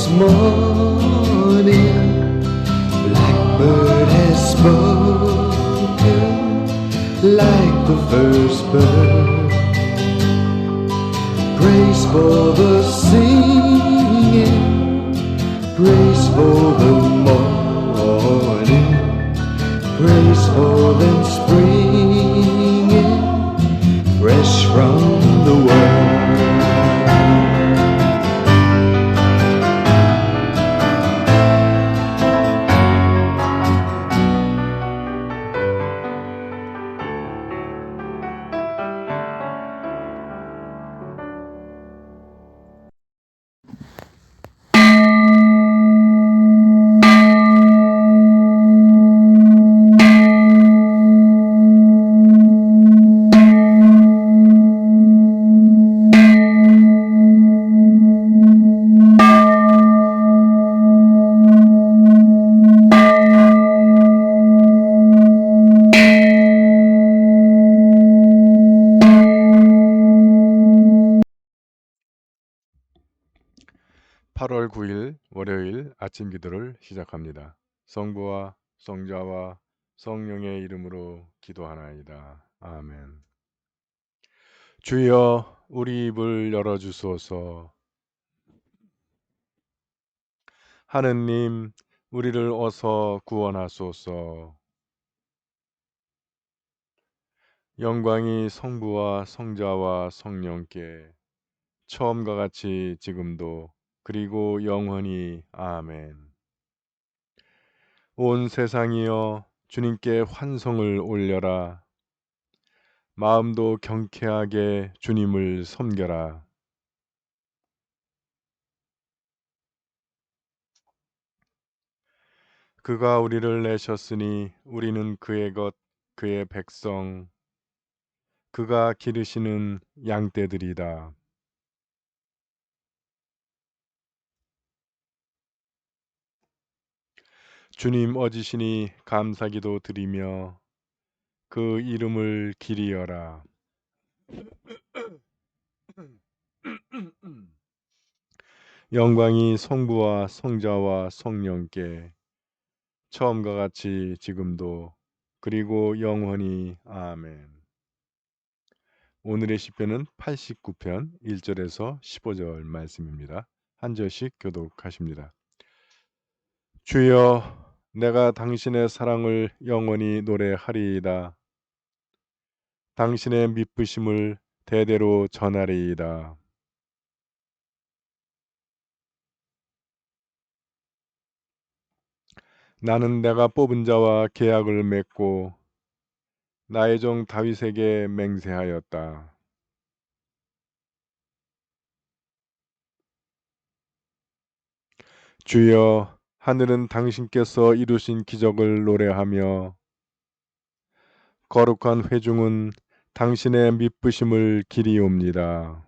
this morning, blackbird has spoken like the first bird. Praise for the singing, praise for the morning, praise for them springing fresh from the world. (8월 9일) 월요일 아침 기도를 시작합니다. 성부와 성자와 성령의 이름으로 기도하나이다. 아멘. 주여, 우리 입을 열어주소서. 하느님, 우리를 어서 구원하소서. 영광이 성부와 성자와 성령께 처음과 같이 지금도 그리고 영원히. 아멘. 온 세상이여, 주님께 환성을 올려라. 마음도 경쾌하게 주님을 섬겨라. 그가 우리를 내셨으니 우리는 그의 것, 그의 백성, 그가 기르시는 양떼들이다. 주님 어지시니 감사기도 드리며 그 이름을 기리어라. 영광이 성부와 성자와 성령께 처음과 같이 지금도 그리고 영원히. 아멘. 오늘의 시편은 89편 1절에서 15절 말씀입니다. 한 절씩 교독하십니다. 주여, 내가 당신의 사랑을 영원히 노래하리이다. 당신의 미쁘심을 대대로 전하리이다. 나는 내가 뽑은 자와 계약을 맺고 나의 종 다윗에게 맹세하였다. 주여, 하늘은 당신께서 이루신 기적을 노래하며 거룩한 회중은 당신의 미쁘심을 기리옵니다.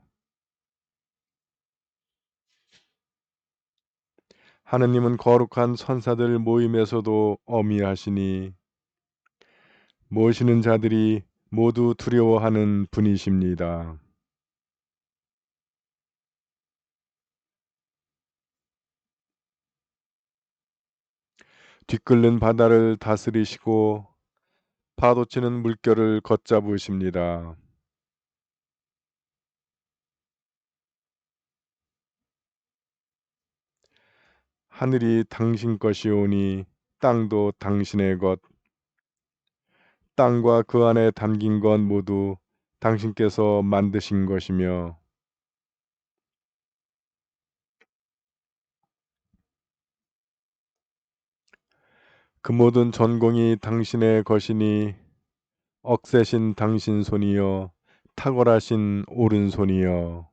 하느님은 거룩한 천사들 모임에서도 어미하시니 모시는 자들이 모두 두려워하는 분이십니다. 뒤끓는 바다를 다스리시고 파도치는 물결을 걷잡으십니다. 하늘이 당신 것이오니 땅도 당신의 것, 땅과 그 안에 담긴 것 모두 당신께서 만드신 것이며 그 모든 전공이 당신의 것이니 억세신 당신 손이여, 탁월하신 오른손이여.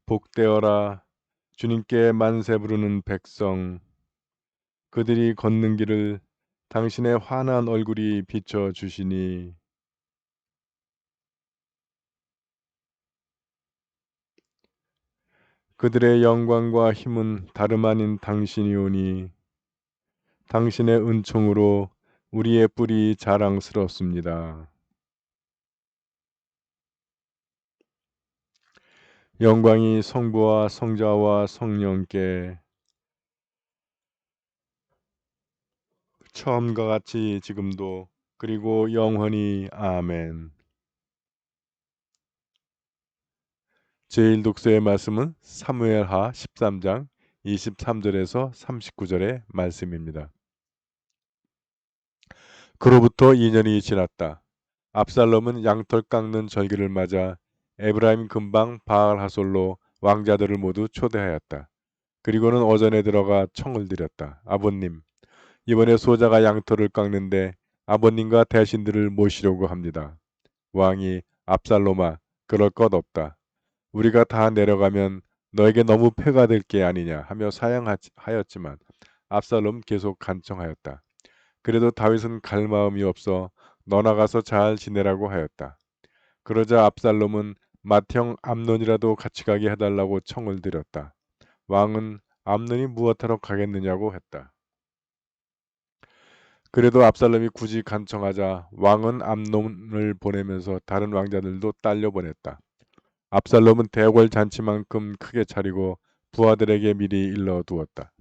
복되어라, 주님께 만세 부르는 백성. 그들이 걷는 길을 당신의 환한 얼굴이 비춰주시니 그들의 영광과 힘은 다름 아닌 당신이오니 당신의 은총으로 우리의 뿔이 자랑스럽습니다. 영광이 성부와 성자와 성령께 처음과 같이 지금도 그리고 영원히 아멘. 제1독서의 말씀은 사무엘하 13장 23절에서 39절의 말씀입니다. 그로부터 2년이 지났다. 압살롬은 양털 깎는 절기를 맞아 에브라임 근방 바알 하솔로 왕자들을 모두 초대하였다. 그리고는 어전에 들어가 청을 드렸다. 아버님, 이번에 소자가 양털을 깎는데 아버님과 대신들을 모시려고 합니다. 왕이 압살롬아, 그럴 것 없다. 우리가 다 내려가면 너에게 너무 폐가 될 게 아니냐 하며 사양하였지만 압살롬 계속 간청하였다. 그래도 다윗은 갈 마음이 없어 너나 가서 잘 지내라고 하였다. 그러자 압살롬은 맏형 암논이라도 같이 가게 해달라고 청을 드렸다. 왕은 암논이 무엇하러 가겠느냐고 했다. 그래도 압살롬이 굳이 간청하자 왕은 암논을 보내면서 다른 왕자들도 딸려 보냈다. 압살롬은 대궐 잔치만큼 크게 차리고 부하들에게 미리 일러두었다.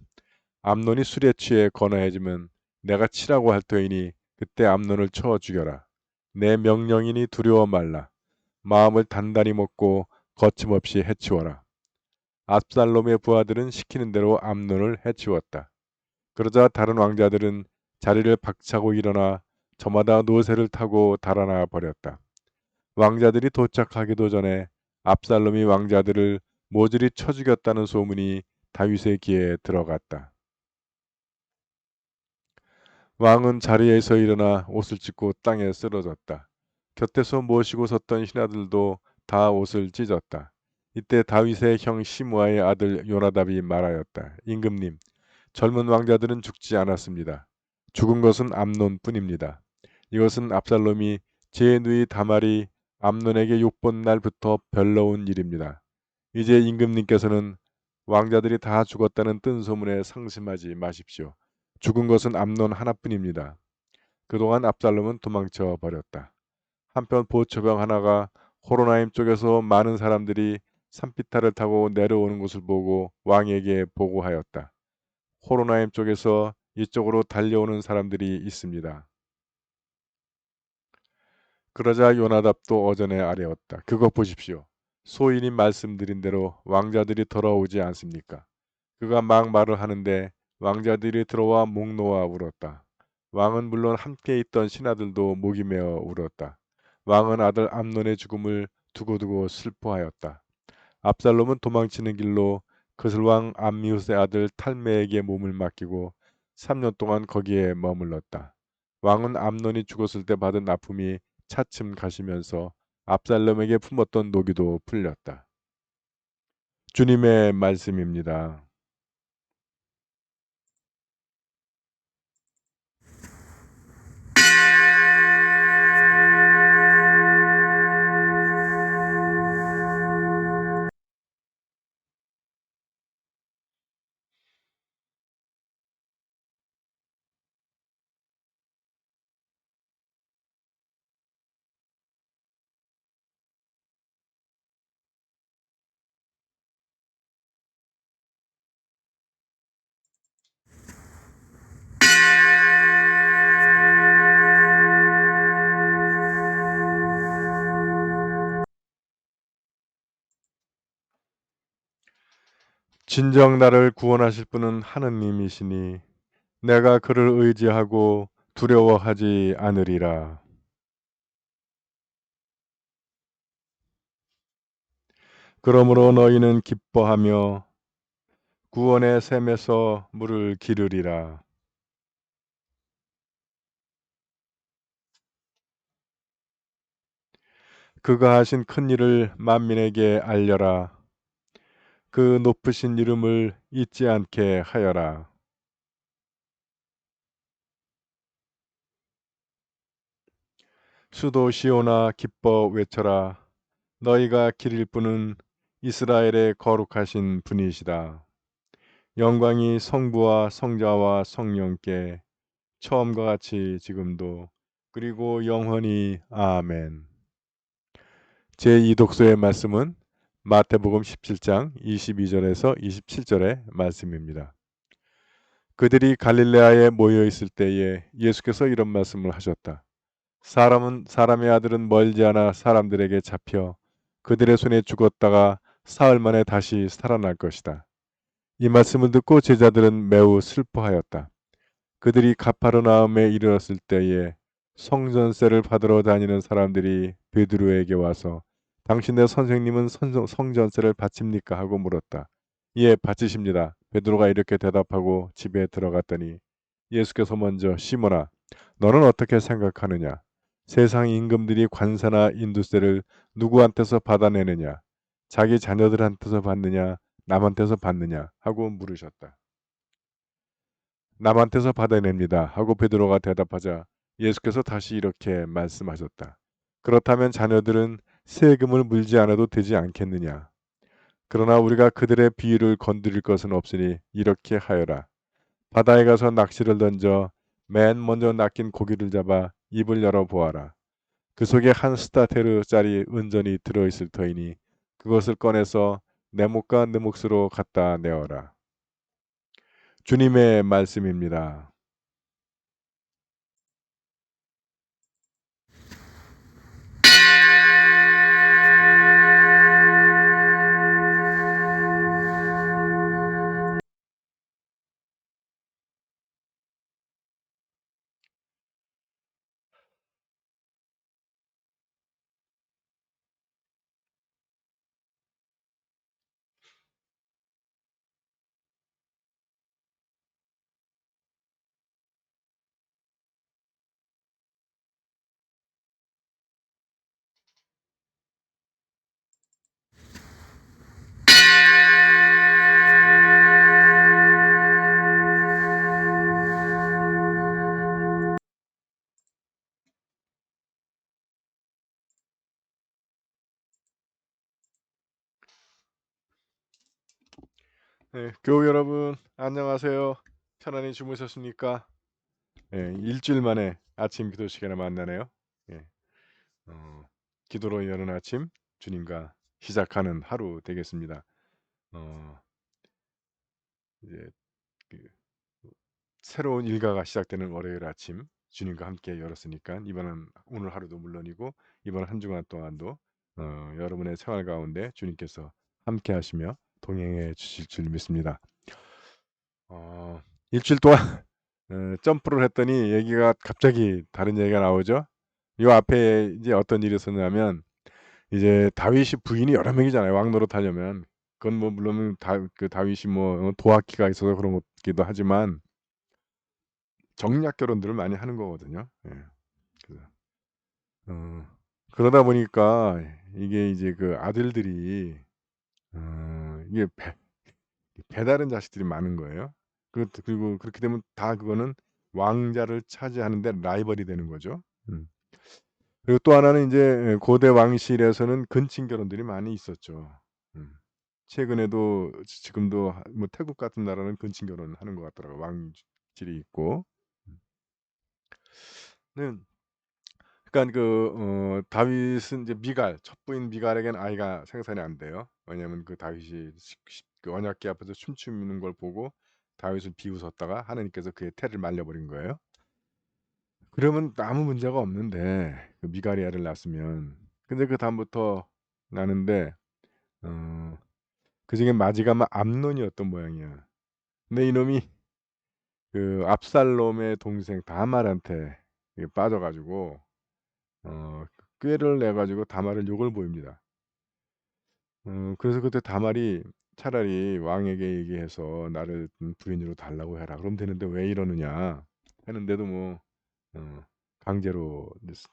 암논이 술에 취해 거나해지면 내가 치라고 할 터이니 그때 암논을 쳐 죽여라. 내 명령이니 두려워 말라. 마음을 단단히 먹고 거침없이 해치워라. 압살롬의 부하들은 시키는 대로 암논을 해치웠다. 그러자 다른 왕자들은 자리를 박차고 일어나 저마다 노새를 타고 달아나 버렸다. 왕자들이 도착하기도 전에 압살롬이 왕자들을 모조리 쳐 죽였다는 소문이 다윗의 귀에 들어갔다. 왕은 자리에서 일어나 옷을 찢고 땅에 쓰러졌다. 곁에서 모시고 섰던 신하들도 다 옷을 찢었다. 이때 다윗의 형 시므아의 아들 요나답이 말하였다. 임금님, 젊은 왕자들은 죽지 않았습니다. 죽은 것은 암논뿐입니다. 이것은 압살롬이 제 누이 다말이 암논에게 욕본 날부터 별러온 일입니다. 이제 임금님께서는 왕자들이 다 죽었다는 뜬 소문에 상심하지 마십시오. 죽은 것은 암논 하나뿐입니다. 그동안 압살롬은 도망쳐 버렸다. 한편 보초병 하나가 호로나임 쪽에서 많은 사람들이 산비탈을 타고 내려오는 것을 보고 왕에게 보고하였다. 호로나임 쪽에서 이쪽으로 달려오는 사람들이 있습니다. 그러자 요나답도 어전에 아뢰었다. 그것 보십시오. 소인이 말씀드린 대로 왕자들이 돌아오지 않습니까? 그가 막 말을 하는데 왕자들이 들어와 목 놓아 울었다. 왕은 물론 함께 있던 신하들도 목이 메어 울었다. 왕은 아들 암논의 죽음을 두고두고 슬퍼하였다. 압살롬은 도망치는 길로 그슬왕 암미훗의 아들 탈메에게 몸을 맡기고 3년 동안 거기에 머물렀다. 왕은 암논이 죽었을 때 받은 아픔이 차츰 가시면서 압살롬에게 품었던 노기도 풀렸다. 주님의 말씀입니다. 진정 나를 구원하실 분은 하느님이시니 내가 그를 의지하고 두려워하지 않으리라. 그러므로 너희는 기뻐하며 구원의 샘에서 물을 기르리라. 그가 하신 큰 일을 만민에게 알려라. 그 높으신 이름을 잊지 않게 하여라. 수도 시온아 기뻐 외쳐라. 너희가 기릴 분은 이스라엘의 거룩하신 분이시다. 영광이 성부와 성자와 성령께 처음과 같이 지금도 그리고 영원히 아멘. 제2독서의 말씀은 마태복음 17장 22절에서 27절의 말씀입니다. 그들이 갈릴레아에 모여 있을 때에 예수께서 이런 말씀을 하셨다. 사람의 아들은 멀지 않아 사람들에게 잡혀 그들의 손에 죽었다가 사흘 만에 다시 살아날 것이다. 이 말씀을 듣고 제자들은 매우 슬퍼하였다. 그들이 가파르나움에 이르렀을 때에 성전세를 받으러 다니는 사람들이 베드로에게 와서 당신의 선생님은 성전세를 바칩니까? 하고 물었다. 예, 바치십니다. 베드로가 이렇게 대답하고 집에 들어갔더니 예수께서 먼저 시몬아, 너는 어떻게 생각하느냐? 세상 임금들이 관세나 인두세를 누구한테서 받아내느냐? 자기 자녀들한테서 받느냐? 남한테서 받느냐? 하고 물으셨다. 남한테서 받아냅니다. 하고 베드로가 대답하자 예수께서 다시 이렇게 말씀하셨다. 그렇다면 자녀들은 세금을 물지 않아도 되지 않겠느냐? 그러나 우리가 그들의 비위를 건드릴 것은 없으니 이렇게 하여라. 바다에 가서 낚시를 던져 맨 먼저 낚인 고기를 잡아 입을 열어 보아라. 그 속에 한 스타테르짜리 은전이 들어있을 터이니 그것을 꺼내서 내 목과 네 몫으로 갖다 내어라. 주님의 말씀입니다. 네, 교우 여러분 안녕하세요. 편안히 주무셨습니까? 네, 일주일 만에 아침 기도 시간에 만나네요. 예, 어, 기도로 여는 아침 주님과 시작하는 하루 되겠습니다. 어, 이제 그 새로운 일과가 시작되는 월요일 아침 주님과 함께 열었으니까 이번은 오늘 하루도 물론이고 이번 한 주간 동안도 여러분의 생활 가운데 주님께서 함께 하시며 동행해 주실 줄 믿습니다. 일주일 동안 점프를 했더니 얘기가 갑자기 다른 얘기가 나오죠. 요 앞에 이제 어떤 일이 있었냐면 이제 다윗이 부인이 여러 명이잖아요. 왕 노릇하려면. 그건 뭐 물론 그 다윗이 뭐 도학기가 있어서 그런 것기도 하지만 정략 결혼들을 많이 하는 거거든요. 예. 그래서 어, 그러다 보니까 이게 이제 그 아들들이 이게 배다른 자식들이 많은 거예요. 그리고 그렇게 되면 다 그거는 왕자를 차지하는 데 라이벌이 되는 거죠. 그리고 또 하나는 이제 고대 왕실에서는 근친 결혼들이 많이 있었죠. 음. 최근에도 지금도 뭐 태국 같은 나라는 근친 결혼을 하는 것 같더라고요. 왕실이 있고. 네. 그러니까 다윗은 이제 미갈, 첩부인 미갈에겐 아이가 생산이 안 돼요. 왜냐하면 그 다윗이 그 언약궤 앞에서 춤추는 걸 보고 다윗을 비웃었다가 하나님께서 그의 태를 말려버린 거예요. 그러면 아무 문제가 없는데 그 미갈이 애를 낳았으면. 근데 그 다음부터 나는데 그중에 마지가 막 암논이었던 모양이야. 근데 이놈이 그 압살롬의 동생 다말한테 빠져가지고 꾀를 내 가지고 다말을 욕을 보입니다. 그래서 그때 다말이 차라리 왕에게 얘기해서 나를 부인으로 달라고 해라. 그럼 되는데 왜 이러느냐 했는데도 뭐 강제로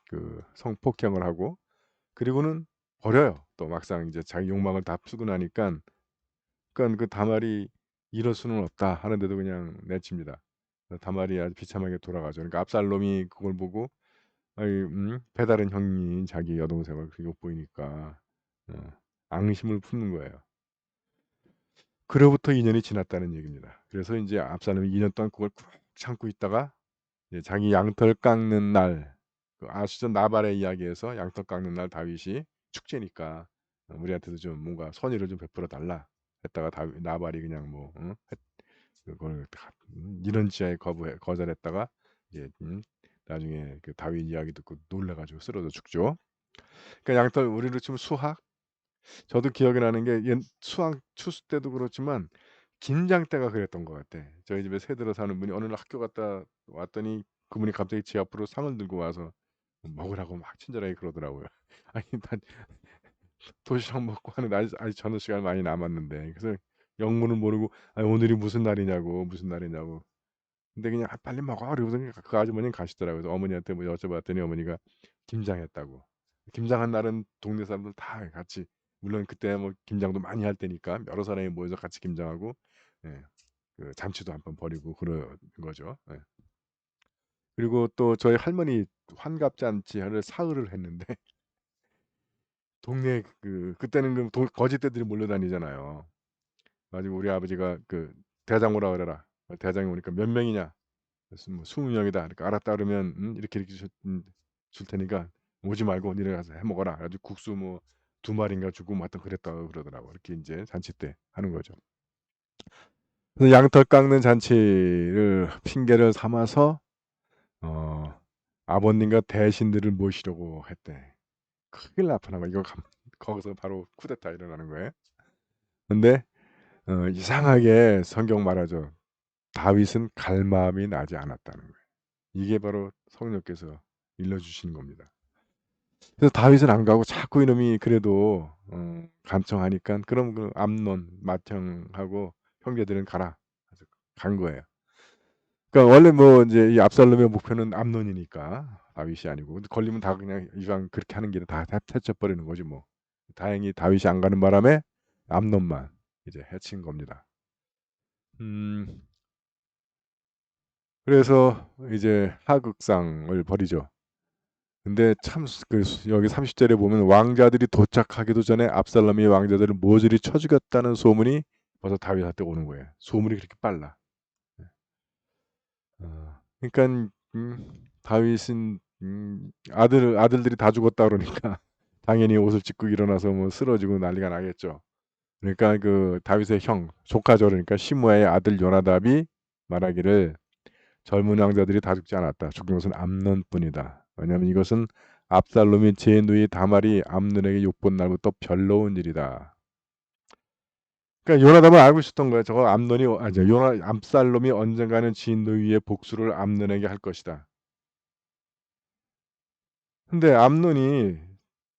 그 성폭행을 하고 그리고는 버려요. 또 막상 이제 자기 욕망을 다 풀고 나니까 그 다말이 이럴 수는 없다 하는데도 그냥 내칩니다. 다말이 아주 비참하게 돌아가죠. 그러니까 압살롬이 그걸 보고 배다른 형이 자기 여동생을 그렇게 욕보이니까 앙심을 품는 거예요. 그로부터 2년이 지났다는 얘기입니다. 그래서 이제 압살롬이 2년 동안 그걸 꾹 참고 있다가 이제 자기 양털 깎는 날, 그 아시죠? 나발의 이야기에서 양털 깎는 날 다윗이 축제니까 우리한테도 좀 뭔가 선의를 좀 베풀어 달라 했다가 나발이 그냥 뭐 그걸 이런 지하에 거절했다가 이제 나중에 그 다윗 이야기 듣고 놀래가지고 쓰러져 죽죠. 그러니까 양털 우리로 치면 수학. 저도 기억이 나는 게 수학 추수 때도 그렇지만 김장 때가 그랬던 것 같아. 저희 집에 새들어 사는 분이 어느 날 학교 갔다 왔더니 그분이 갑자기 제 앞으로 상을 들고 와서 먹으라고 막 친절하게 그러더라고요. 아니 난 도시락 먹고 하는데 아직 저녁 시간 많이 남았는데 그래서 영문을 모르고 아니 오늘이 무슨 날이냐고 무슨 날이냐고 근데 그냥 "아 빨리 먹어." 이러고서 그 아주머니는 가시더라고요. 그래서 어머니한테 뭐 여쭤봤더니 어머니가 김장했다고. 김장한 날은 동네 사람들 다 같이 물론 그때 뭐 김장도 많이 할 때니까 여러 사람이 모여서 같이 김장하고 예 그 잔치도 한번 벌이고 그런 거죠. 예. 그리고 또 저희 할머니 환갑잔치를 사흘을 했는데 동네 그때는 거지떼들이 몰려다니잖아요. 그래 가지고 우리 아버지가 "대장 오라 그래라." 대장이 오니까 "몇 명이냐?" 그래서 뭐 "20 명이다." 그러니까 "알았다." 그러면 이렇게 줄 테니까 "오지 말고 니네 가서 해 먹어라." 그래 가지고 국수 뭐 2마리인가 주고 뭐 하여튼 그랬다고 그러더라고요. 이렇게 인제 잔치 때 하는 거죠. 그래서 양털 깎는 잔치를 핑계를 삼아서 어 아버님과 대신들을 모시려고 했대. 큰일 날 뻔한 거야. 이거 거기서 바로 쿠데타 일어나는 거예요. 근데 이상하게 성경 말하죠. 다윗은 갈 마음이 나지 않았다는 거예요. 이게 바로 성령께서 일러 주신 겁니다. 그래서 다윗은 안 가고 자꾸 이놈이 그래도 간청하니깐 그럼 암논 맏형하고 형제들은 가라. 그래서 간 거예요. 그러니까 원래 뭐 인제 이 압살롬의 목표는 암논이니까 다윗이 아니고 근데 걸리면 다 그냥 이왕 그렇게 하는 길에 다 해쳐 버리는 거지 뭐. 다행히 다윗이 안 가는 바람에 암논만 이제 해친 겁니다. 음 그래서 이제 하극상을 벌이죠. 근데 참 여기 30 절에 보면 왕자들이 도착하기도 전에 압살롬이 왕자들을 모조리 쳐 죽였다는 소문이 벌써 다윗한테 오는 거예요. 소문이 그렇게 빨라. 예. 그러니깐 다윗은 아들들이 다 죽었다 그러니까 당연히 옷을 찢고 일어나서 뭐 쓰러지고 난리가 나겠죠. 그러니까 다윗의 형 조카죠. 그러니까 시므아의 아들 요나답이 말하기를 젊은 왕자들이 다 죽지 않았다. 죽은 것은 암논뿐이다. 왜냐하면 이것은 압살롬이 제 누이 다말이 암논에게 욕본 날부터 별로운 일이다. 그러니까 요나답은 알고 있었던 거예요. 저거 암논이 압살롬이 언젠가는 지 누이의 복수를 암논에게 할 것이다. 근데 암논이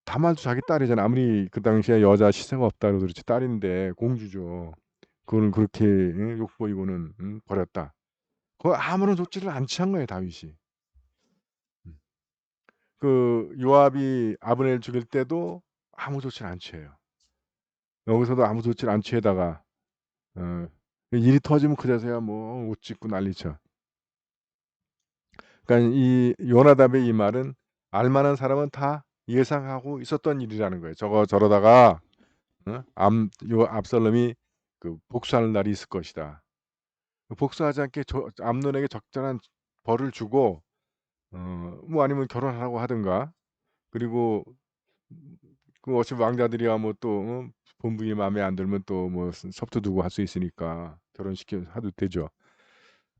다말도 자기 딸이잖아. 아무리 그 당시에 여자 시세가 없다 고 그렇지 딸인데 공주죠. 그걸 그렇게 욕보이고는 버렸다. 아무런 조치를 안 취한 거예요 다윗이. 음. 요압이 아브넬 죽일 때도 아무 조치를 안 취해요. 여기서도 아무 조치를 안 취하다가 어 일이 터지면 그제서야 뭐 옷 찢고 난리쳐. 그러니까 이 요나답의 이 말은 알만한 사람은 다 예상하고 있었던 일이라는 거예요. 저러다가 압살롬이 복수하는 날이 있을 것이다. 복수하지 않게 암논에게 적절한 벌을 주고 뭐 아니면 결혼하라고 하든가 그리고 어차피 왕자들이야 뭐 또 본부의 마음에 안 들면 또 뭐 섭도 두고 할 수 있으니까 결혼시켜 해도 되죠.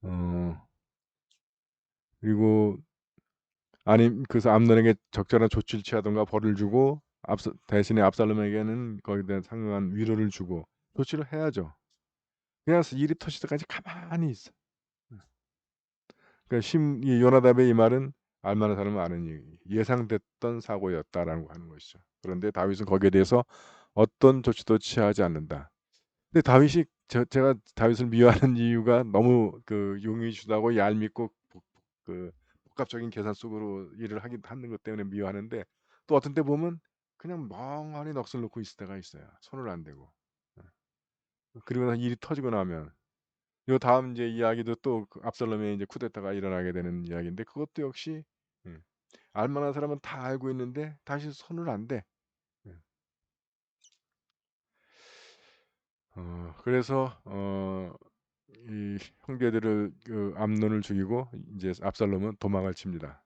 어 그리고 그래서 암논에게 적절한 조치를 취하든가 벌을 주고 대신에 압살롬에게는 거기에 대한 상응한 위로를 주고 조치를 해야죠. 그냥 일이 터질 때까지 가만히 있어. 그러니까 이 요나답의 이 말은 알만한 사람은 아는 얘기 예상됐던 사고였다라는 거 하는 것이죠. 그런데 다윗은 거기에 대해서 어떤 조치도 취하지 않는다. 근데 다윗이 제가 다윗을 미워하는 이유가 너무 용의주다고 얄밉고 복합적인 계산 속으로 일을 하는 것 때문에 미워하는데 또 어떤 때 보면 그냥 멍하니 넋을 놓고 있을 때가 있어요. 손을 안 대고. 예. 그리고 난 일이 터지고 나면 요 다음 이제 이야기도 또 압살롬의 이제 쿠데타가 일어나게 되는 이야기인데 그것도 역시 음 알만한 사람은 다 알고 있는데 다시 손을 안 대. 예. 그래서 이 형제들을 암논을 죽이고 이제 압살롬은 도망을 칩니다.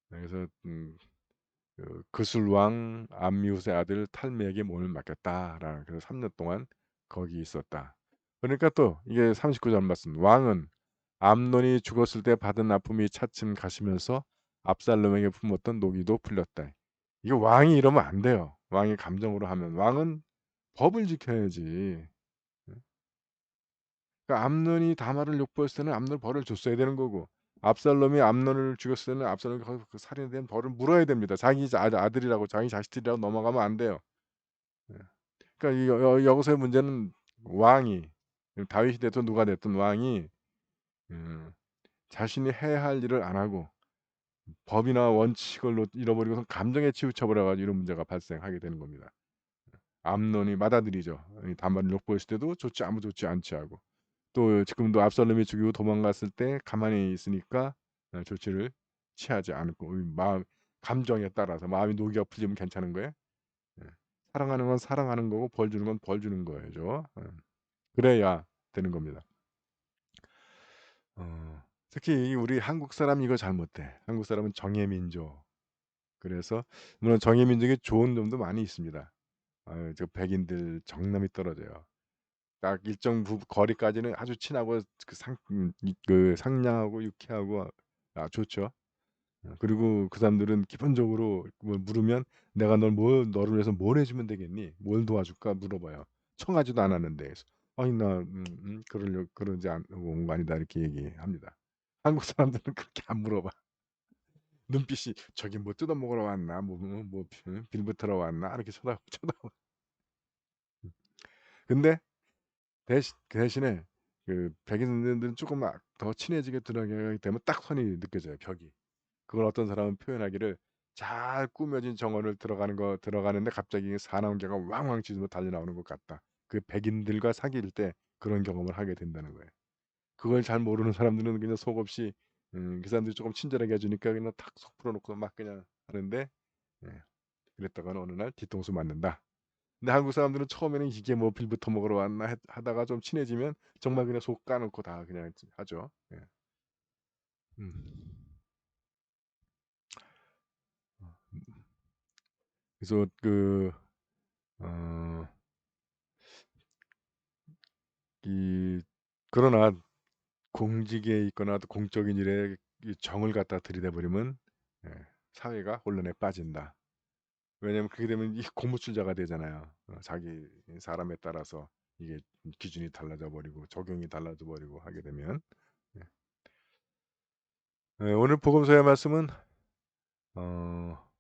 그래서 그술왕 암미웃의 아들 탈미에게 몸을 맡겼다라는, 그래서 3년 동안 거기 있었다. 그러니까 또 이게 39절 말씀, 왕은 암논이 죽었을 때 받은 아픔이 차츰 가시면서 압살롬에게 품었던 노기도 풀렸다. 이거 왕이 이러면 안 돼요. 왕이 감정으로 하면. 왕은 법을 지켜야지. 그러니까 암논이 다말을 욕보였을 때는 암논 벌을 줬어야 되는 거고, 압살롬이 암논을 죽였을 때는 압살롬이 그 살인에 대한 벌을 물어야 됩니다. 자기 아들이라고 자기 자식들이라고 넘어가면 안 돼요. 예. 그러니까 이 여기서의 문제는 왕이, 다윗이 됐든 누가 됐든 왕이 음 자신이 해야 할 일을 안 하고 법이나 원칙을 잃어버리고선 감정에 치우쳐 버려 가지고 이런 문제가 발생하게 되는 겁니다. 암논이 맏아들이죠. 이 다말을 욕보였을 때도 아무 좋지 않지 하고, 또 지금도 압살롬이 죽이고 도망갔을 때 가만히 있으니까 조치를 취하지 않고, 이 마음 감정에 따라서 마음이 녹이가 풀리면 괜찮은 거예요. 예. 사랑하는 건 사랑하는 거고 벌 주는 건 벌 주는 거죠. 그래야 되는 겁니다. 특히 우리 한국 사람 이거 잘못돼. 한국 사람은 정의 민족. 그래서 물론 정의 민족에 좋은 점도 많이 있습니다. 저 백인들 정남이 떨어져요. 딱 일정 거리까지는 아주 친하고 그 상냥하고 유쾌하고 좋죠. 그리고 그 사람들은 기본적으로 뭐 물으면 "내가 너를 위해서 뭘 해 주면 되겠니? 뭘 도와줄까?" 물어봐요. 청하지도 않았는데. 그래서 "아니 나 그러지 않고 온 거 아니다." 이렇게 얘기합니다. 한국 사람들은 그렇게 안 물어봐. 눈빛이 '저기 뭐 뜯어 먹으러 왔나? 빌붙으러 왔나?' 이렇게 쳐다봐. 근데 그 대신에 그 백인들은 조금 더 친해지게 들어가게 되면 딱 선이 느껴져요, 벽이. 그걸 어떤 사람은 표현하기를 "잘 꾸며진 정원을 들어가는데 갑자기 사나운 개가 왕왕 짖으며 달려나오는 것 같다." 그 백인들과 사귈 때 그런 경험을 하게 된다는 거예요. 그걸 잘 모르는 사람들은 그냥 속없이 그 사람들이 조금 친절하게 해 주니까 그냥 탁 속 풀어 놓고 막 그냥 하는데, 예, 그랬다가는 어느 날 뒤통수 맞는다. 근데 한국 사람들은 처음에는 '이게 뭐 빌부터 먹으러 왔나?' 하다가 좀 친해지면 정말 그냥 속 까놓고 다 그냥 하죠. 예. 음. 그래서 어 그러나 공직에 있거나 또 공적인 일에 이 정을 갖다 들이대 버리면, 예, 사회가 혼란에 빠진다. 왜냐하면 그렇게 되면 이 고무줄자가 되잖아요. 자기 사람에 따라서 이게 기준이 달라져 버리고 적용이 달라져 버리고 하게 되면. 예. 오늘 복음서의 말씀은 어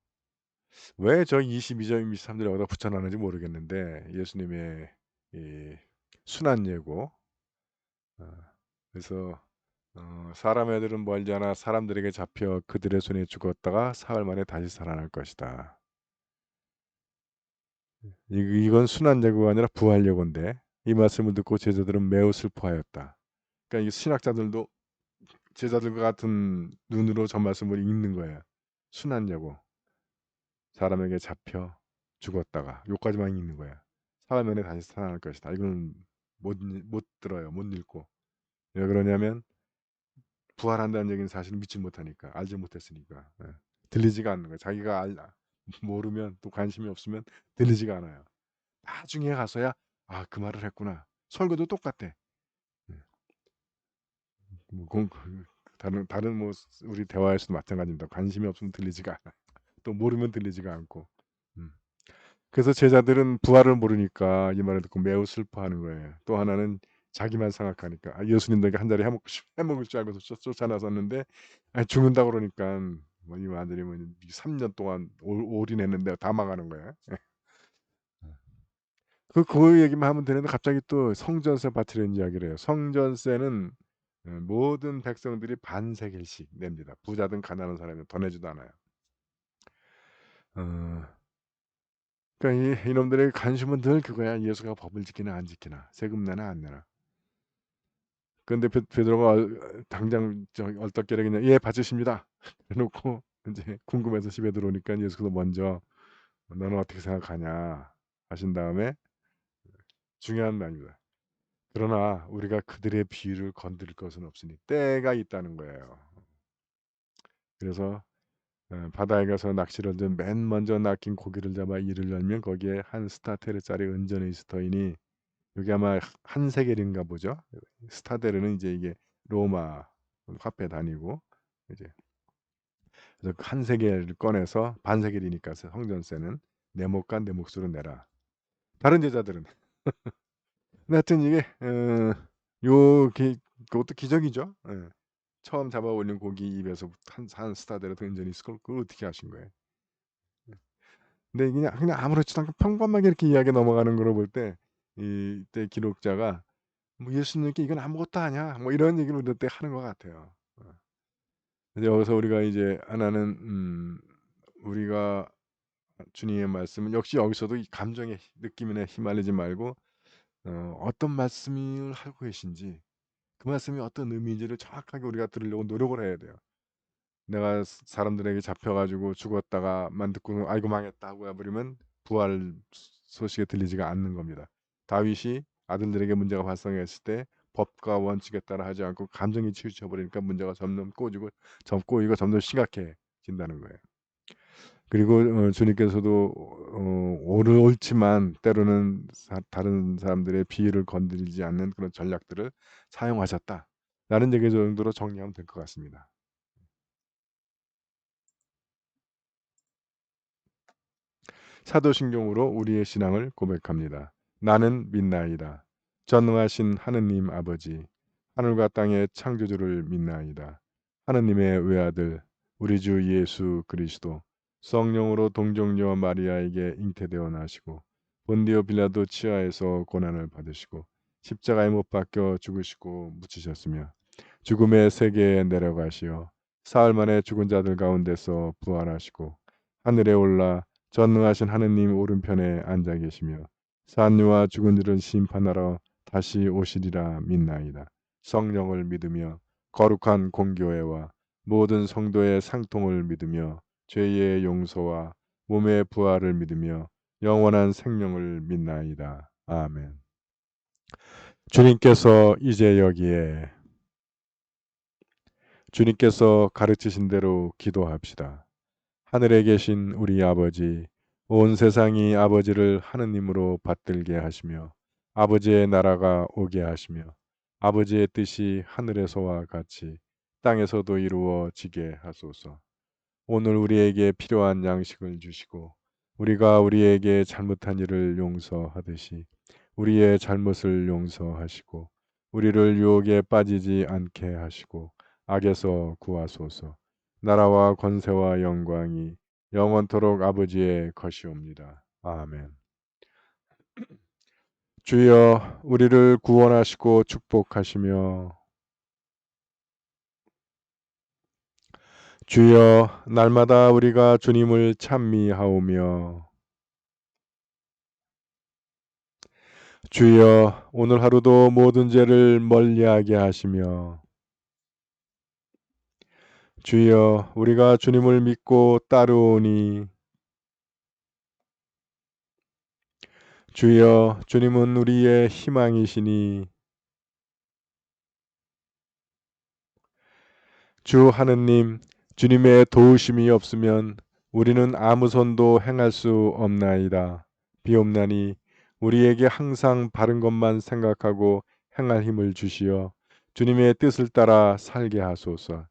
왜 저 22절 23절에 여기다 붙여 놨는지 모르겠는데, 예수님의 이 순환 예고, 어 그래서 "사람의 아들은 멀지 않아 사람들에게 잡혀 그들의 손에 죽었다가 사흘 만에 다시 살아날 것이다." 이건 순환 예고가 아니라 부활 예고인데, 이 말씀을 듣고 제자들은 매우 슬퍼하였다. 그러니까 이 신학자들도 제자들과 같은 눈으로 저 말씀을 읽는 거예요. 순환 예고. 사람에게 잡혀 죽었다가 요까지만 읽는 거야. 사흘 만에 다시 살아날 것이다. 이거는 못 들어요. 못 읽고. 왜 그러냐면 부활한다는 얘기는 사실은 믿지 못하니까, 알지 못했으니까. 예. 들리지가 않는 거예요. 자기가 모르면, 또 관심이 없으면 들리지가 않아요. 나중에 가서야 '아 그 말을 했구나.' 설교도 똑같아. 예. 뭐 다른 뭐 우리 대화에서도 마찬가지입니다. 관심이 없으면 들리지가 않아요. 또 모르면 들리지가 않고. 음. 그래서 제자들은 부활을 모르니까 이 말을 듣고 매우 슬퍼하는 거예요. 또 하나는 자기만 생각하니까, 예수님에게 한 자리 해 먹을 줄 알고서 쫓아나섰는데 죽는다고 그러니깐 뭐 이 아들이 뭐 3년 동안 올인했는데 다 망하는 거예요. 그 얘기만 하면 되는데 갑자기 또 성전세 바치려는 이야기를 해요. 성전세는 모든 백성들이 반세겔씩 냅니다. 부자든 가난한 사람이든 더 내지도 않아요. 어 그러니까 이놈들의 관심은 늘 그거야. 예수가 법을 지키나 안 지키나, 세금 내나 안 내나. 그런데 베드로가 당장 얼떨결에 그냥 "예 바치십니다." 해 놓고 인제 궁금해서 집에 들어오니까 예수께서 먼저 "너는 어떻게 생각하냐?" 하신 다음에 중요한 말입니다. "그러나 우리가 그들의 비위를 건드릴 것은 없으니." 때가 있다는 거예요. 그래서 바다에 가서 낚시를 좀 맨 먼저 낚인 고기를 잡아 이를 열면 거기에 한 스타테르짜리 은전이 스터이니 여기 아마 한 세겔인가 보죠. 스타테르는 이제 이게 로마 화폐 단위고 이제 그래서 한 세겔을 꺼내서 반 세겔이니까 성전세는 내 목과 내 몫으로 내라. 다른 제자들은 근데 하여튼 이게 그것도 기적이죠. 예. 처음 잡아 올린 고기 입에서 한 스타데로 은전이 있을 걸 그걸 어떻게 아신 거예요? 근데 그냥 아무렇지도 않게 평범하게 이렇게 이야기 넘어가는 거를 볼 때 이때 기록자가 뭐 "예수님께 이건 아무것도 아니야." 뭐 이런 얘기를 우리 때 하는 것 같아요. 근데 여기서 우리가 이제 하나는 우리가 주님의 말씀은 역시 여기서도 이 감정의 느낌에 휘말리지 말고 어떤 말씀을 하고 계신지 그 말씀이 어떤 의미인지를 정확하게 우리가 들으려고 노력을 해야 돼요. 내가 사람들에게 잡혀 가지고 죽었다가 만 듣고는 '아이고 망했다.' 하고 해 버리면 부활 소식이 들리지가 않는 겁니다. 다윗이 아들들에게 문제가 발생했을 때 법과 원칙에 따라 하지 않고 감정이 치우쳐 버리니까 문제가 점점 꼬이고 점점 심각해진다는 거예요. 그리고 주님께서도 옳지만 때로는 다른 사람들의 비위를 건드리지 않는 그런 전략들을 사용하셨다라는 얘기 정도로 정리하면 될 것 같습니다. 사도신경으로 우리의 신앙을 고백합니다. 나는 믿나이다. 전능하신 하느님 아버지, 하늘과 땅의 창조주를 믿나이다. 하느님의 외아들, 우리 주 예수 그리스도, 성령으로 동정녀 마리아에게 잉태되어 나시고 본디오 빌라도 치하에서 고난을 받으시고 십자가에 못 박혀 죽으시고 묻히셨으며 죽음의 세계에 내려가시어 사흘 만에 죽은 자들 가운데서 부활하시고 하늘에 올라 전능하신 하느님 오른편에 앉아 계시며 산유와 죽은 이를 심판하러 다시 오시리라 믿나이다. 성령을 믿으며 거룩한 공교회와 모든 성도의 상통을 믿으며 죄의 용서와 몸의 부활을 믿으며 영원한 생명을 믿나이다. 아멘. 주님께서 이제 여기에 주님께서 가르치신 대로 기도합시다. 하늘에 계신 우리 아버지, 온 세상이 아버지를 하느님으로 받들게 하시며 아버지의 나라가 오게 하시며 아버지의 뜻이 하늘에서와 같이 땅에서도 이루어지게 하소서. 오늘 우리에게 필요한 양식을 주시고 우리가 우리에게 잘못한 일을 용서하듯이 우리의 잘못을 용서하시고 우리를 유혹에 빠지지 않게 하시고 악에서 구하소서. 나라와 권세와 영광이 영원토록 아버지의 것이옵니다. 아멘. 주여 우리를 구원하시고 축복하시며 주여 날마다 우리가 주님을 찬미하오며 주여 오늘 하루도 모든 죄를 멀리하게 하시며 주여 우리가 주님을 믿고 따르오니 주여 주님은 우리의 희망이시니 주 하느님 주님의 도우심이 없으면 우리는 아무 손도 행할 수 없나이다. 비옵나니 우리에게 항상 바른 것만 생각하고 행할 힘을 주시어 주님의 뜻을 따라 살게 하소서.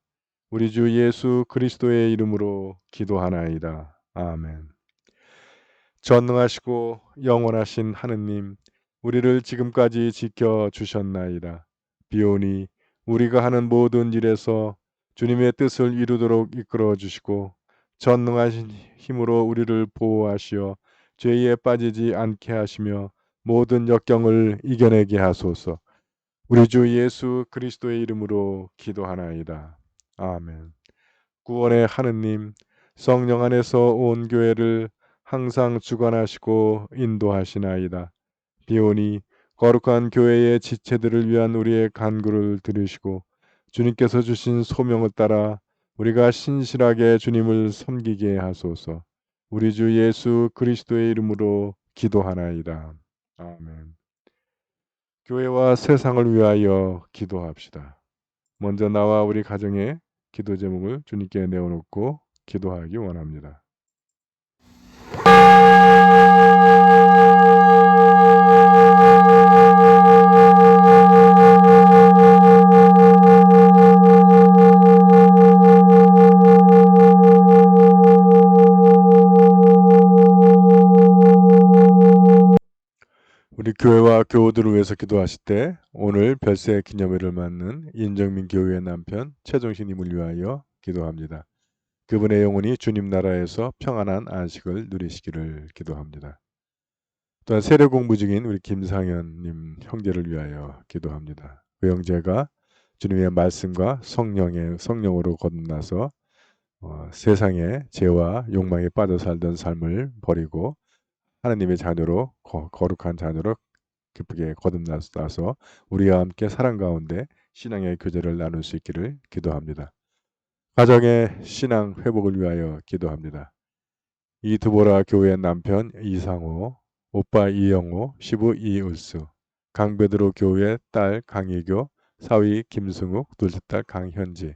우리 주 예수 그리스도의 이름으로 기도하나이다. 아멘. 전능하시고 영원하신 하느님, 우리를 지금까지 지켜 주셨나이다. 비오니 우리가 하는 모든 일에서 주님의 뜻을 이루도록 이끌어 주시고 전능하신 힘으로 우리를 보호하시어 죄에 빠지지 않게 하시며 모든 역경을 이겨내게 하소서. 우리 주 예수 그리스도의 이름으로 기도하나이다. 아멘. 구원의 하느님, 성령 안에서 온 교회를 항상 주관하시고 인도하시나이다. 비오니 거룩한 교회의 지체들을 위한 우리의 간구를 들으시고 주님께서 주신 소명을 따라 우리가 신실하게 주님을 섬기게 하소서. 우리 주 예수 그리스도의 이름으로 기도하나이다. 아멘. 교회와 세상을 위하여 기도합시다. 먼저 나와 우리 가정의 기도 제목을 주님께 내어놓고 기도하기 원합니다. 우리 교회와 교우들을 위해서 기도하실 때 오늘 별세 기념일을 맞는 인정민 교우의 남편 최종신님을 위하여 기도합니다. 그분의 영혼이 주님 나라에서 평안한 안식을 누리시기를 기도합니다. 또한 세례 공부 중인 우리 김상현님 형제를 위하여 기도합니다. 그 형제가 주님의 말씀과 성령으로 거듭나서 세상의 죄와 욕망에 빠져 살던 삶을 버리고 하나님의 자녀로 거룩한 자녀로 기쁘게 거듭나서 우리와 함께 사랑 가운데 신앙의 교제를 나눌 수 있기를 기도합니다. 가정의 신앙 회복을 위하여 기도합니다. 이두보라 교회의 남편 이상호, 오빠 이영호, 시부 이을수, 강베드로 교회의 딸 강희교, 사위 김승욱, 둘째 딸 강현지,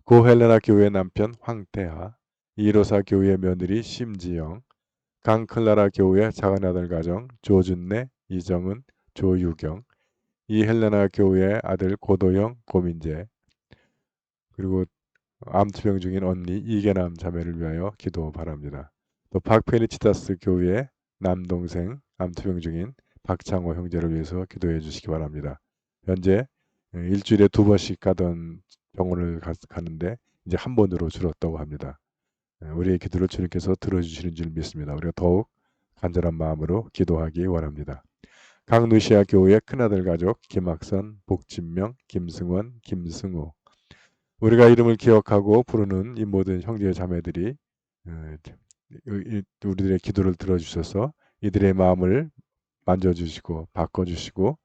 고헬레나 교회의 남편 황태하, 이로사 교회의 며느리 심지영, 강클라라 교회 작은아들 가정 조준래, 이정은, 조유경, 이헬레나 교회의 아들 고도영, 고민재, 그리고 암투병 중인 언니 이계남 자매를 위하여 기도 바랍니다. 또 박페니치다스 교회의 남동생 암투병 중인 박창호 형제를 위해서 기도해 주시기 바랍니다. 현재 일주일에 2번씩 가던 병원을 가는데 이제 한 번으로 줄었다고 합니다. 우리의 기도를 주님께서 들어주시는 줄 믿습니다. 우리가 더욱 간절한 마음으로 기도하기 원합니다. 강누시아 교회의 큰아들 가족 김학선, 복진명, 김승원, 김승우, 우리가 이름을 기억하고 부르는 이 모든 형제 자매들이 우리들의 기도를 들어주셔서 이들의 마음을 만져주시고 바꿔주시고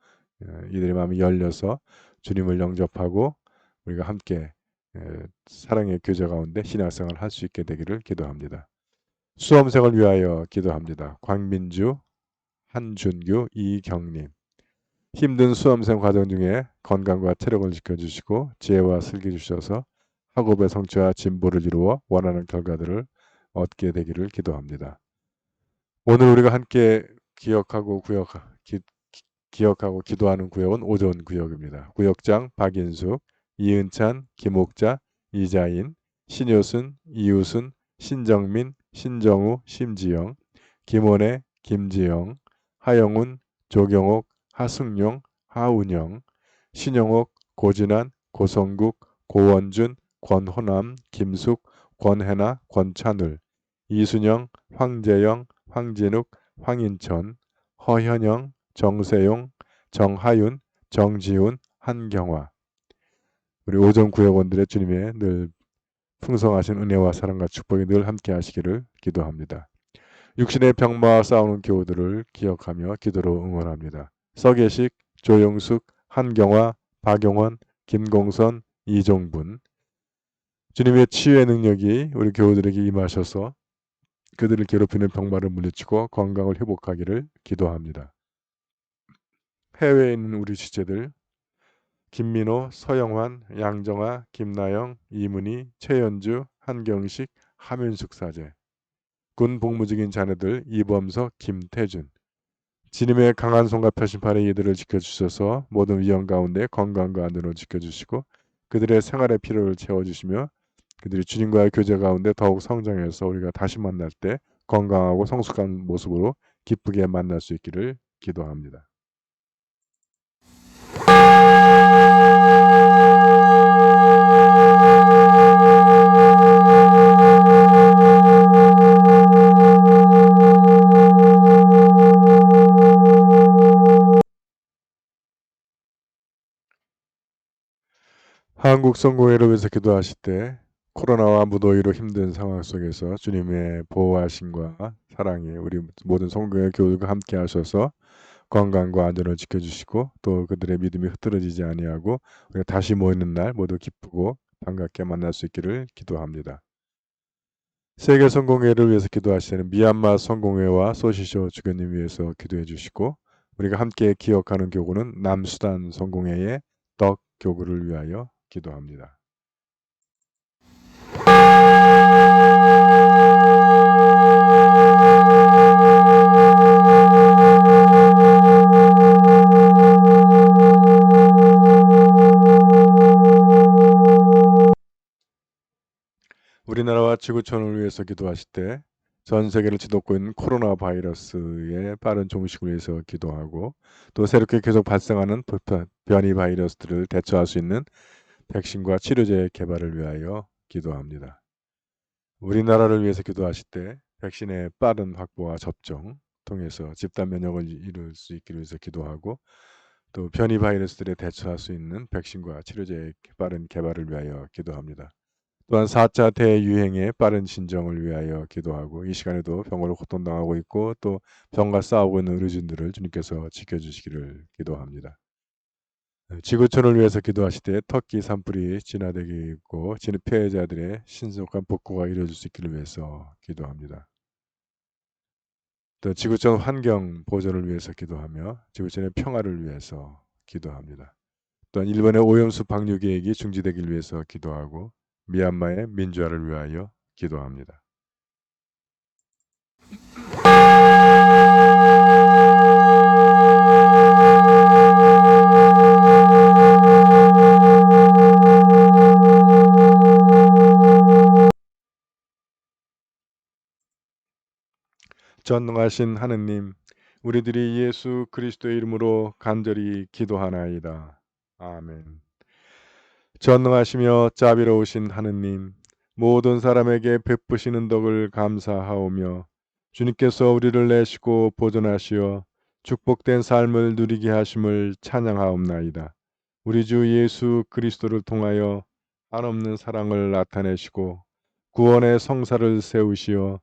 이들의 마음이 열려서 주님을 영접하고 우리가 함께 사랑의 교제 가운데 신앙생활을 할 수 있게 되기를 기도합니다. 수험생을 위하여 기도합니다. 광민주, 한준규, 이경림, 힘든 수험생 과정 중에 건강과 체력을 지켜주시고 지혜와 슬기 주셔서 학업의 성취와 진보를 이루어 원하는 결과들을 얻게 되기를 기도합니다. 오늘 우리가 함께 기억하고 기도하는 구역은 오전 구역입니다. 구역장 박인숙, 이은찬, 김옥자, 이자인, 신효순, 이우순, 신정민, 신정우, 심지영, 김원혜, 김지영, 하영훈, 조경옥, 하승용, 하운영, 신영옥, 고진환, 고성국, 고원준, 권호남, 김숙, 권혜나, 권찬울, 이순영, 황재영, 황진욱, 황인천, 허현영, 정세용, 정하윤, 정지훈, 한경화, 우리 오전 구역원들의 주님의 늘 풍성하신 은혜와 사랑과 축복이 늘 함께 하시기를 기도합니다. 육신의 병마와 싸우는 교우들을 기억하며 기도로 응원합니다. 서계식, 조영숙, 한경화, 박용원, 김공선, 이종분, 주님의 치유의 능력이 우리 교우들에게 임하셔서 그들을 괴롭히는 병마를 물리치고 건강을 회복하기를 기도합니다. 해외에 있는 우리 지체들 김민호, 서영환, 양정아, 김나영, 이문희, 최연주, 한경식, 하면숙 사제, 군 복무 중인 자녀들 이범석, 김태준, 주님의 강한 손과 펴신팔에 이들을 지켜주셔서 모든 위험 가운데 건강과 안전을 지켜주시고 그들의 생활의 필요를 채워주시며 그들이 주님과의 교제 가운데 더욱 성장해서 우리가 다시 만날 때 건강하고 성숙한 모습으로 기쁘게 만날 수 있기를 기도합니다. 한국 성공회를 위해서 기도하실 때 코로나와 무더위로 힘든 상황 속에서 주님의 보호하심과 사랑이 우리 모든 성공회 교우들과 함께 하셔서 건강과 안전을 지켜주시고 또 그들의 믿음이 흐트러지지 아니하고 우리가 다시 모이는 날 모두 기쁘고 반갑게 만날 수 있기를 기도합니다. 세계 성공회를 위해서 기도하시는 미얀마 성공회와 소시쇼 주교님 위해서 기도해 주시고 우리가 함께 기억하는 교구는 남수단 성공회의 덕 교구를 위하여 기도합니다. 우리나라와 지구촌을 위해서 기도하실 때 전 세계를 뒤덮고 있는 코로나 바이러스의 빠른 종식을 위해서 기도하고 또 새롭게 계속 발생하는 변이 바이러스들을 대처할 수 있는 백신과 치료제 개발을 위하여 기도합니다. 우리나라를 위해서 기도하실 때 백신의 빠른 확보와 접종 통해서 집단 면역을 이룰 수 있기를 위해서 기도하고 또 변이 바이러스들에 대처할 수 있는 백신과 치료제의 빠른 개발을 위하여 기도합니다. 또한 4차 대유행의 빠른 진정을 위하여 기도하고 이 시간에도 병으로 고통당하고 있고 또 병과 싸우고 있는 의료진들을 주님께서 지켜주시기를 기도합니다. 지구촌을 위해서 기도하실 때 터키 산불이 진화되고 있고 피해자들의 신속한 복구가 이루어질 수 있기를 위해서 기도합니다. 또 지구촌 환경 보존을 위해서 기도하며 지구촌의 평화를 위해서 기도합니다. 또한 일본의 오염수 방류 계획이 중지되길 위해서 기도하고 미얀마의 민주화를 위하여 기도합니다. 전능하신 하느님, 우리들이 예수 그리스도의 이름으로 간절히 기도하나이다. 아멘. 전능하시며 자비로우신 하느님, 모든 사람에게 베푸시는 덕을 감사하오며 주님께서 우리를 내시고 보존하시어 축복된 삶을 누리게 하심을 찬양하옵나이다. 우리 주 예수 그리스도를 통하여 한없는 사랑을 나타내시고 구원의 성사를 세우시어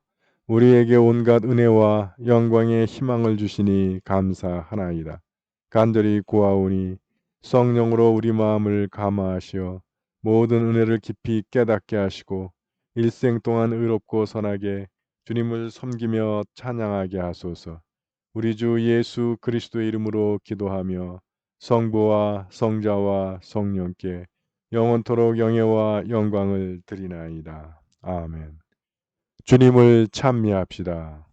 우리에게 온갖 은혜와 영광의 희망을 주시니 감사하나이다. 간절히 구하오니 성령으로 우리 마음을 감화하시어 모든 은혜를 깊이 깨닫게 하시고 일생 동안 의롭고 선하게 주님을 섬기며 찬양하게 하소서. 우리 주 예수 그리스도의 이름으로 기도하며 성부와 성자와 성령께 영원토록 영예와 영광을 드리나이다. 아멘. 주님을 찬미합시다.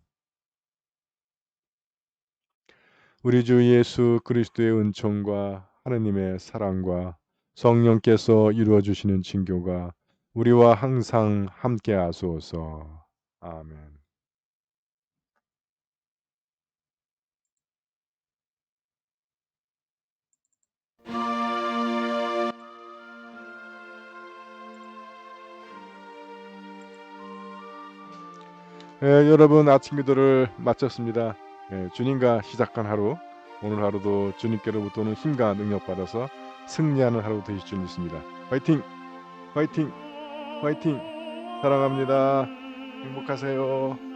우리 주 예수 그리스도의 은총과 하느님의 사랑과 성령께서 이루어 주시는 징교가 우리와 항상 함께 하소서. 아멘. 여러분 아침 기도를 마쳤습니다. 주님과 시작한 하루, 오늘 하루도 주님께로부터 오는 힘과 능력 받아서 승리하는 하루 되실 줄 믿습니다. 화이팅! 화이팅! 화이팅! 사랑합니다. 행복하세요.